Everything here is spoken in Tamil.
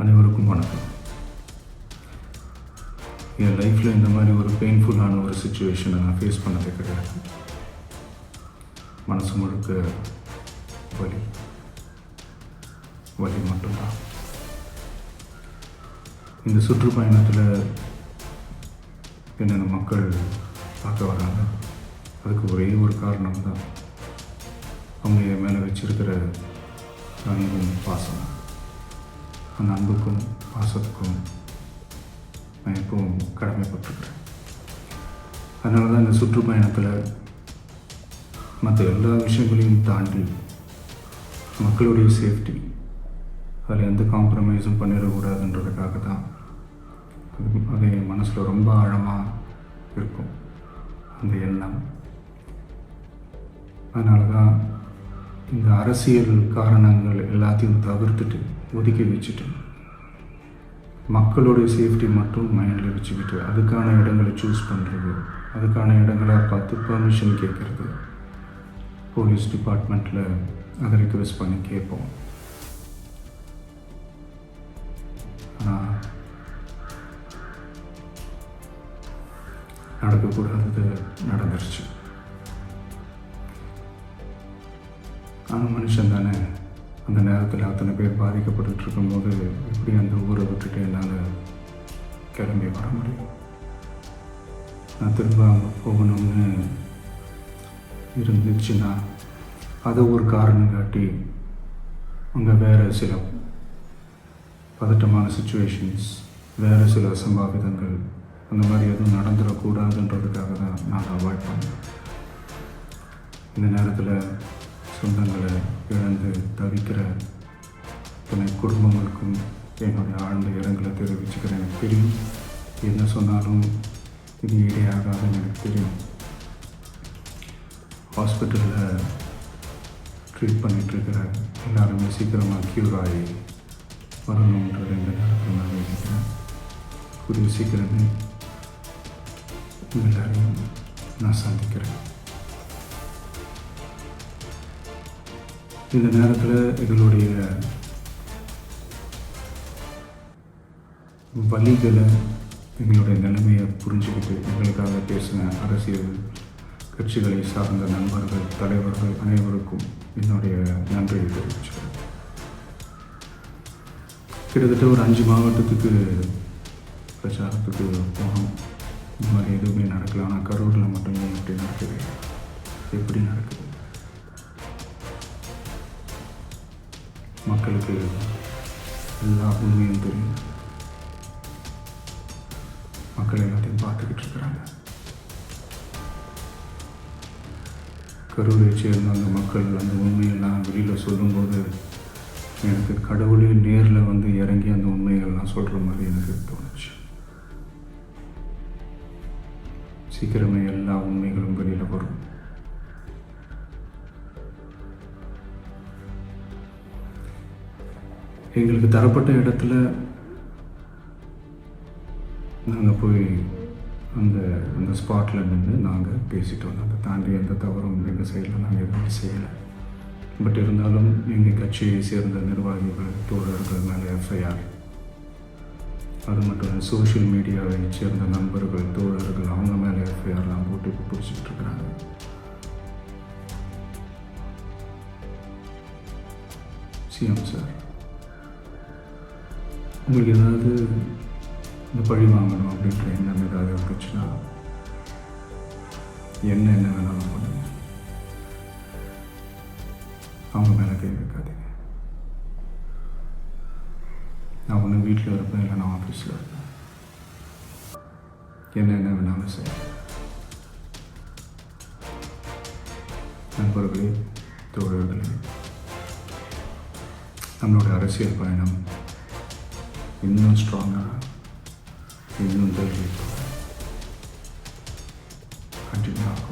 அனைவருக்கும் வணக்கம். என் லைஃப்பில் இந்த மாதிரி ஒரு பெயின்ஃபுல்லான ஒரு சுச்சுவேஷனை நான் ஃபேஸ் பண்ணதே கிடையாது. மனசு முழுக்க வலி மட்டும்தான். இந்த சுற்றுப்பயணத்தில் என்னென்ன மக்கள் பார்க்க வராங்க, அதுக்கு ஒரே ஒரு காரணம் தான், அவங்க என் மேலே வச்சிருக்கிற அன்பும் பாசம். அந்த அன்புக்கும் பாசத்துக்கும் நான் எப்பவும் கடமைப்பட்டிருக்கிறேன். அதனால தான் இந்த சுற்றுப்பயணத்தில் மற்ற எல்லா விஷயங்களையும் தாண்டி மக்களுடைய சேஃப்டி, அதில் எந்த காம்ப்ரமைஸும் பண்ணிடக்கூடாதுன்றதுக்காக தான் அது என் மனசில் ரொம்ப ஆழமாக இருக்கும் அந்த எண்ணம். அதனால தான் இந்த அரசியல் காரணங்கள் எல்லாத்தையும் தவிர்த்துட்டு ஒதுக்கி வச்சுட்டு மக்களுடைய சேஃப்டி மட்டும் மைண்டில் வச்சுக்கிட்டு அதுக்கான இடங்களை சூஸ் பண்ணுறது, அதுக்கான இடங்களை பார்த்து பெர்மிஷன் கேட்குறது, போலீஸ் டிபார்ட்மெண்ட்டில் அதை ரிக்வெஸ்ட் பண்ணி கேட்போம். ஆனால் நடக்கக்கூடாதது நடந்துருச்சு. ஆனால் மனுஷன் தானே, அந்த நேரத்தில் அத்தனை பேர் பாதிக்கப்பட்டு இருக்கும்போது எப்படி அந்த ஊரை விட்டுட்டு என்னால் கிளம்பி வர முடியும்? நான் திரும்ப அங்கே போகணும்னு இருந்துச்சுன்னா அதை ஒரு காரணம் காட்டி அங்கே வேறு சில பதட்டமான சுச்சுவேஷன்ஸ், வேறு சில அசம்பாவிதங்கள் அந்த மாதிரி எதுவும் நடந்துடக்கூடாதுன்றதுக்காக தான் நான் அவாய்ட் பண்ணேன். இந்த நேரத்தில் சொந்தங்களை இழந்து தவிக்கிற துணை குடும்பங்களுக்கும் என்னுடைய ஆழ்ந்த இரங்கலை தெரிவிச்சுக்கிறேன். எனக்கு தெரியும், என்ன சொன்னாலும் இது ஈடையாகாதுன்னு எனக்கு தெரியும். ஹாஸ்பிட்டலில் ட்ரீட் பண்ணிகிட்ருக்கிற எல்லாருமே சீக்கிரமாக க்யூர் ஆகி வரணுன்றது இந்த நேரத்தில் நான் நினைக்கிறேன். கூடிய சீக்கிரமே எல்லாரையும் நான் சந்திக்கிறேன். இந்த நேரத்தில் எங்களுடைய வலிகளை, எங்களுடைய நிலைமையை புரிஞ்சுக்கிட்டு எங்களுக்காக பேசின அரசியல் கட்சிகளை சார்ந்த நண்பர்கள், தலைவர்கள் அனைவருக்கும் என்னுடைய நன்றியை தெரிவிச்சுக்கிறேன். கிட்டத்தட்ட ஒரு 5 மாவட்டத்துக்கு பிரச்சாரத்துக்கு போனோம். இந்த மாதிரி எதுவுமே நடக்கல. ஆனால் கரூரில் மட்டுமே எப்படி நடக்குது, எப்படி நடக்குது? மக்களுக்கு எல்லா உண்மையும் தெரியும். மக்கள் எல்லாத்தையும் பார்த்துக்கிட்டு இருக்கிறாங்க. கரூரை சேர்ந்த அந்த மக்கள் அந்த உண்மையெல்லாம் வெளியில் சொல்லும்போது எனக்கு கடவுளே நேரில் வந்து இறங்கி அந்த உண்மைகள்லாம் சொல்கிற மாதிரி எனக்கு தோணுச்சு. சீக்கிரமே எல்லா உண்மைகளும் வெளியில் வரும். எங்களுக்கு தரப்பட்ட இடத்துல நாங்கள் போய் அந்த ஸ்பாட்டில் நின்று நாங்கள் பேசிட்டு வந்தோம். அதை தாண்டி எந்த தவறும் எங்கள் சைடில் நாங்கள் எதுவும் செய்யலை. பட் இருந்தாலும் எங்கள் கட்சியை சேர்ந்த நிர்வாகிகள், தோழர்கள் மேலே எஃப்ஐஆர், அது மட்டும் இல்லை சோஷியல் மீடியாவை சேர்ந்த நண்பர்கள், தோழர்கள் அவங்க மேலே எஃப்ஐஆர்லாம் போட்டு இப்போ பிடிச்சிக்கிட்டு இருக்கிறாங்க. சிஎம் சார், உங்களுக்கு ஏதாவது இந்த பழி வாங்கணும் அப்படின்ற எண்ணம் ஏதாவது இருந்துச்சுன்னா என்ன வேணாலும் பண்ணுங்க. அவங்க மேலே கை வைக்காதீங்க. நான் ஒன்று வீட்டில் இருப்பேன், இல்லை நான் ஆஃபீஸில் இருப்பேன். என்ன வேணாலும் செய்ய. நண்பர்களே, தோழர்களே, நம்மளோட அரசியல் பயணம் இன்னும் ஸ்ட்ராங்காக, இன்னும் தைரியத்தோட கண்டினியூ ஆகும்.